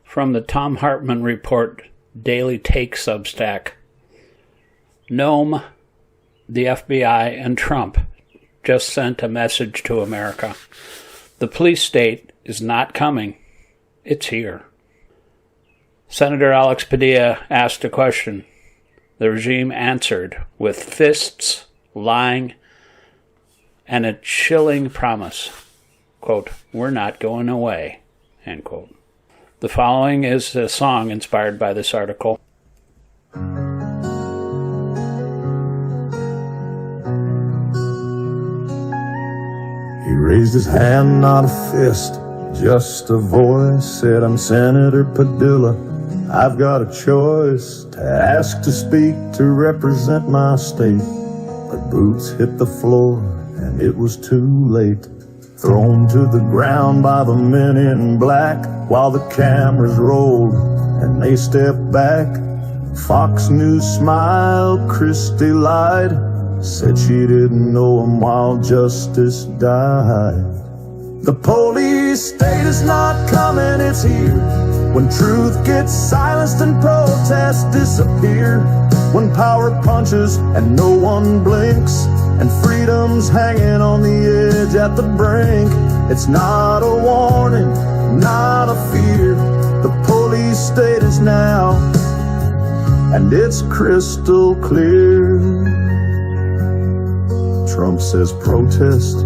From the Thom Hartmann Report Daily Take Substack. Noem, the FBI, and Trump just sent a message to America. The police state is not coming. It's here. Senator Alex Padilla asked a question. The regime answered with fists, lying, and a chilling promise. Quote, "We're not going away." End quote. The following is a song inspired by this article. He raised his hand, not a fist, just a voice. Said, "I'm Senator Padilla. I've got a choice to ask to speak to represent my state." But boots hit the floor and it was too late. Thrown to the ground by the men in black while the cameras rolled and they stepped back. Fox News smiled, Christie lied, said she didn't know him while justice died. The police state is not coming, it's here. When truth gets silenced and protests disappear. When power punches and no one blinks, and freedom's hanging on the edge at the brink. It's not a warning, not a fear. The police state is now, and it's crystal clear. Trump says protest,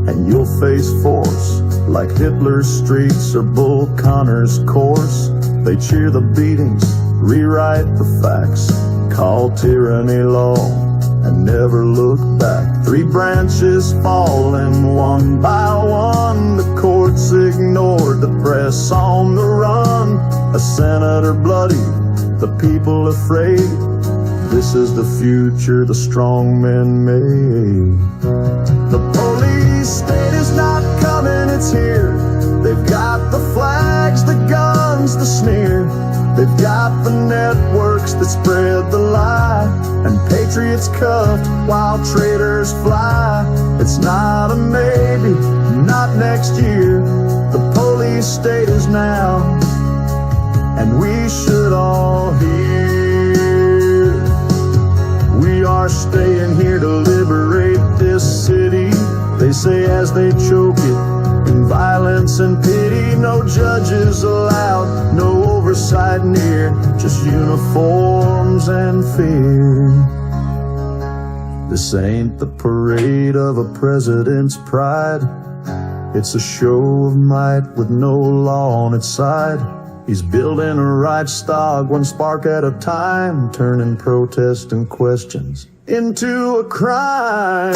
and you'll face force, like Hitler's streets or Bull Connor's course. They cheer the beatings, rewrite the facts, call tyranny law, and never look back. 3 branches falling one by one. The courts ignored, the press on the run. A senator bloody, the people afraid. This is the future the strong men made. The police state is not coming, it's here. They've got the flags, the guns, the sneer. They've got the networks that spread the lie, and patriots cuffed while traitors fly. It's not a maybe, not next year. The police state is now, and we should all hear. We are staying here to liberate this city. They say as they choke it in violence and pity. No judges allowed, no oversight near, just uniforms and fear. This ain't the parade of a president's pride. It's a show of might with no law on its side. He's building a Reichstag one spark at a time, turning protest and questions into a crime.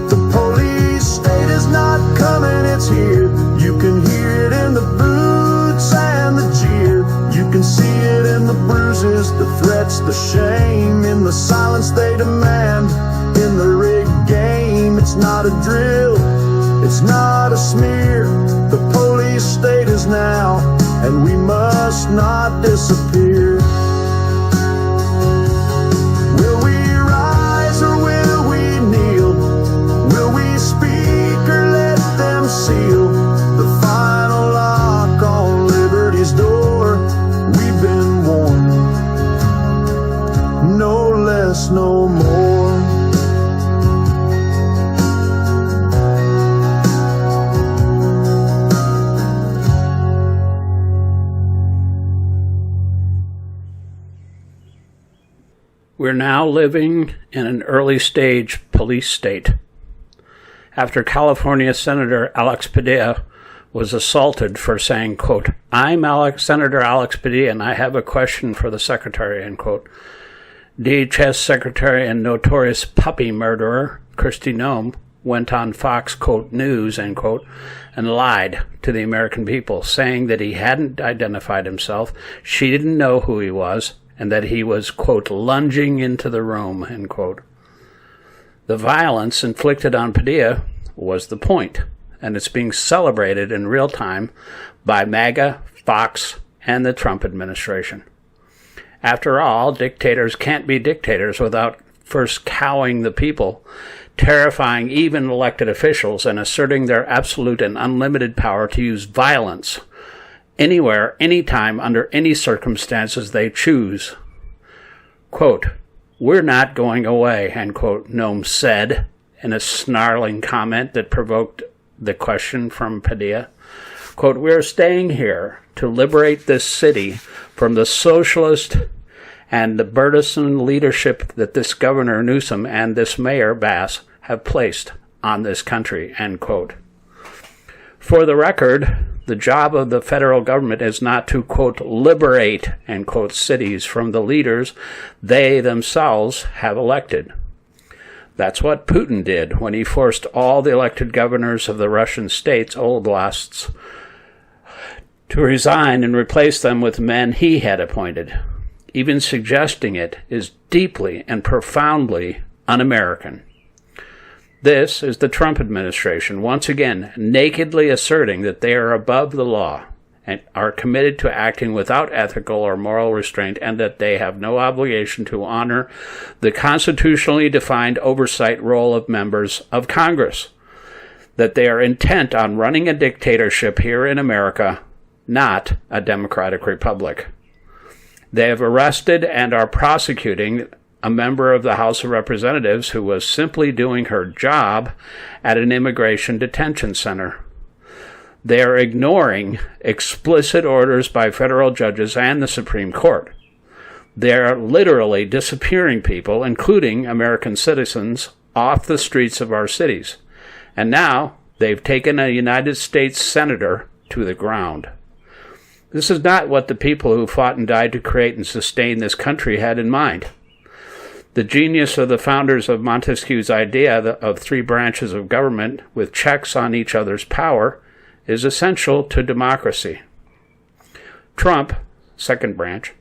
The police state is not coming, it's here. You can hear it in the boots and the jeer. You can see it in the bruises, the threats, the shame, in the silence they demand, in the rigged game. It's not a drill, it's not a smear. The police state is now, and we must not disappear. Will we rise or will we kneel? Will we speak or let them seal the final lock on liberty's door? We've been warned, no less, no more. We're now living in an early stage police state. After California Senator Alex Padilla was assaulted for saying, quote, "I'm Senator Alex Padilla and I have a question for the secretary," end quote. DHS Secretary and notorious puppy murderer Kristi Noem went on Fox, quote, "News," end quote, and lied to the American people, saying that he hadn't identified himself, she didn't know who he was, and that he was, quote, "lunging into the room," end quote. The violence inflicted on Padilla was the point, and it's being celebrated in real time by MAGA, Fox, and the Trump administration. After all, dictators can't be dictators without first cowing the people, terrifying even elected officials, and asserting their absolute and unlimited power to use violence anywhere, anytime, under any circumstances they choose. Quote, "We're not going away," end quote, Noem said in a snarling comment that provoked the question from Padilla. Quote, "We are staying here to liberate this city from the socialist and the burdensome leadership that this Governor Newsom and this Mayor Bass have placed on this country," end quote. For the record, the job of the federal government is not to, quote, "liberate," end quote, cities from the leaders they themselves have elected. That's what Putin did when he forced all the elected governors of the Russian states, oblasts, to resign and replace them with men he had appointed. Even suggesting it is deeply and profoundly un-American. This is the Trump administration, once again, nakedly asserting that they are above the law and are committed to acting without ethical or moral restraint, and that they have no obligation to honor the constitutionally defined oversight role of members of Congress, that they are intent on running a dictatorship here in America, not a democratic republic. They have arrested and are prosecuting a member of the House of Representatives who was simply doing her job at an immigration detention center. They are ignoring explicit orders by federal judges and the Supreme Court. They are literally disappearing people, including American citizens, off the streets of our cities. And now they've taken a United States senator to the ground. This is not what the people who fought and died to create and sustain this country had in mind. The genius of the founders of Montesquieu's idea of three branches of government with checks on each other's power is essential to democracy. Trump, second branch,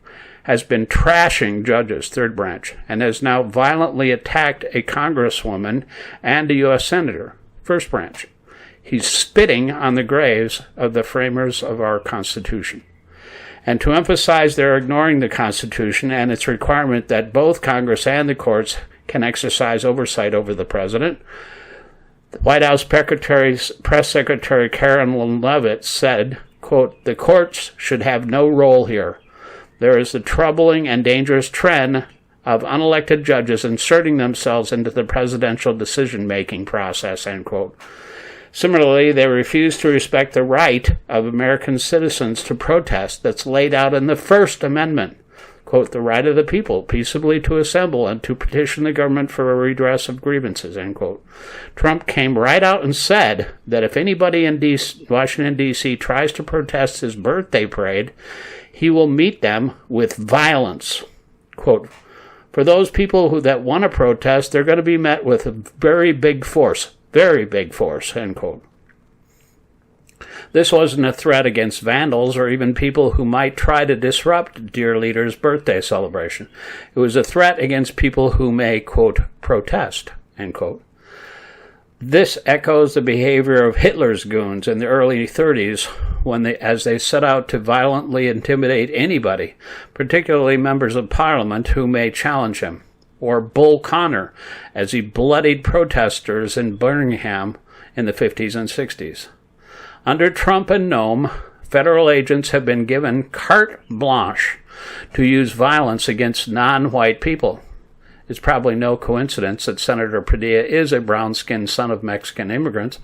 has been trashing judges, third branch, and has now violently attacked a congresswoman and a U.S. senator, first branch. He's spitting on the graves of the framers of our Constitution. And to emphasize they're ignoring the Constitution and its requirement that both Congress and the courts can exercise oversight over the president, the White House Press Secretary Karen Leavitt said, quote, "The courts should have no role here. There is the troubling and dangerous trend of unelected judges inserting themselves into the presidential decision-making process," end quote. Similarly, they refuse to respect the right of American citizens to protest that's laid out in the First Amendment. Quote, "The right of the people peaceably to assemble and to petition the government for a redress of grievances," end quote. Trump came right out and said that if anybody in Washington, D.C. tries to protest his birthday parade, he will meet them with violence. Quote, "For those people that want to protest, they're going to be met with a very big force, end quote. This wasn't a threat against vandals or even people who might try to disrupt dear leader's birthday celebration. It was a threat against people who may, quote, "protest," end quote. This echoes the behavior of Hitler's goons in the early 30s as they set out to violently intimidate anybody, particularly members of parliament who may challenge him. Or Bull Connor, as he bloodied protesters in Birmingham in the 50s and 60s. Under Trump and Noem, federal agents have been given carte blanche to use violence against non-white people. It's probably no coincidence that Senator Padilla is a brown-skinned son of Mexican immigrants,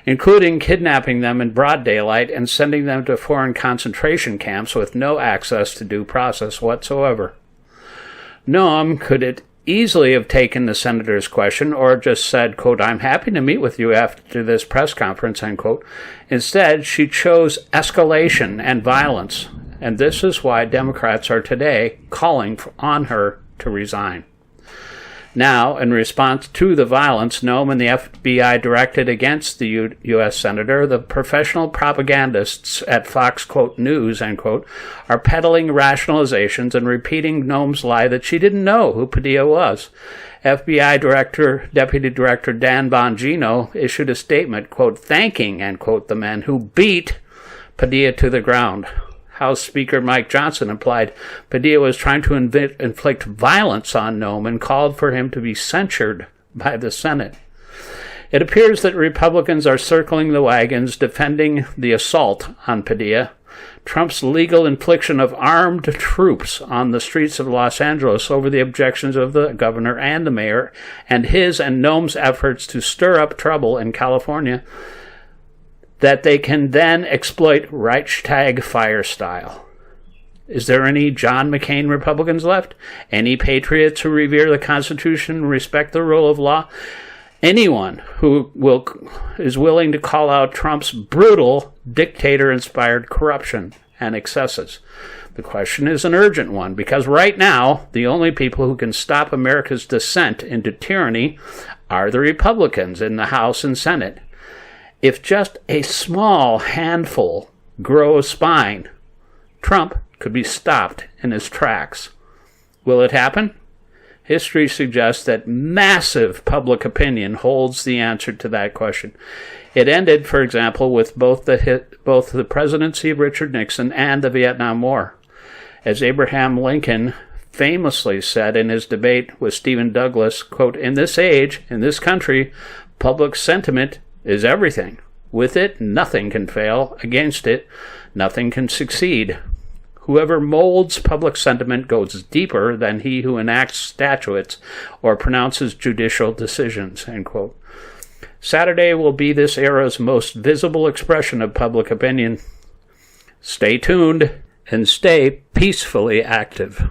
including kidnapping them in broad daylight and sending them to foreign concentration camps with no access to due process whatsoever. Noem could easily have taken the senator's question or just said, quote, "I'm happy to meet with you after this press conference," end quote. Instead, she chose escalation and violence, and this is why Democrats are today calling on her to resign. Now, in response to the violence, Noem and the FBI directed against the U.S. Senator, the professional propagandists at Fox, quote, "News," end quote, are peddling rationalizations and repeating Noem's lie that she didn't know who Padilla was. FBI Deputy Director Dan Bongino issued a statement, quote, thanking, end quote, the men who beat Padilla to the ground. House Speaker Mike Johnson implied Padilla was trying to inflict violence on Noem and called for him to be censured by the Senate. It appears that Republicans are circling the wagons defending the assault on Padilla, Trump's legal infliction of armed troops on the streets of Los Angeles over the objections of the governor and the mayor, and his and Noem's efforts to stir up trouble in California that they can then exploit Reichstag fire style. Is there any John McCain Republicans left? Any patriots who revere the Constitution and respect the rule of law? Anyone who is willing to call out Trump's brutal, dictator-inspired corruption and excesses? The question is an urgent one, because right now, the only people who can stop America's descent into tyranny are the Republicans in the House and Senate. If just a small handful grow a spine, Trump could be stopped in his tracks. Will it happen? History suggests that massive public opinion holds the answer to that question. It ended, for example, with both the presidency of Richard Nixon and the Vietnam War. As Abraham Lincoln famously said in his debate with Stephen Douglas, quote, "In this age, in this country, public sentiment is everything. With it, nothing can fail. Against it, nothing can succeed. Whoever molds public sentiment goes deeper than he who enacts statutes or pronounces judicial decisions," end quote. Saturday will be this era's most visible expression of public opinion. Stay tuned and stay peacefully active.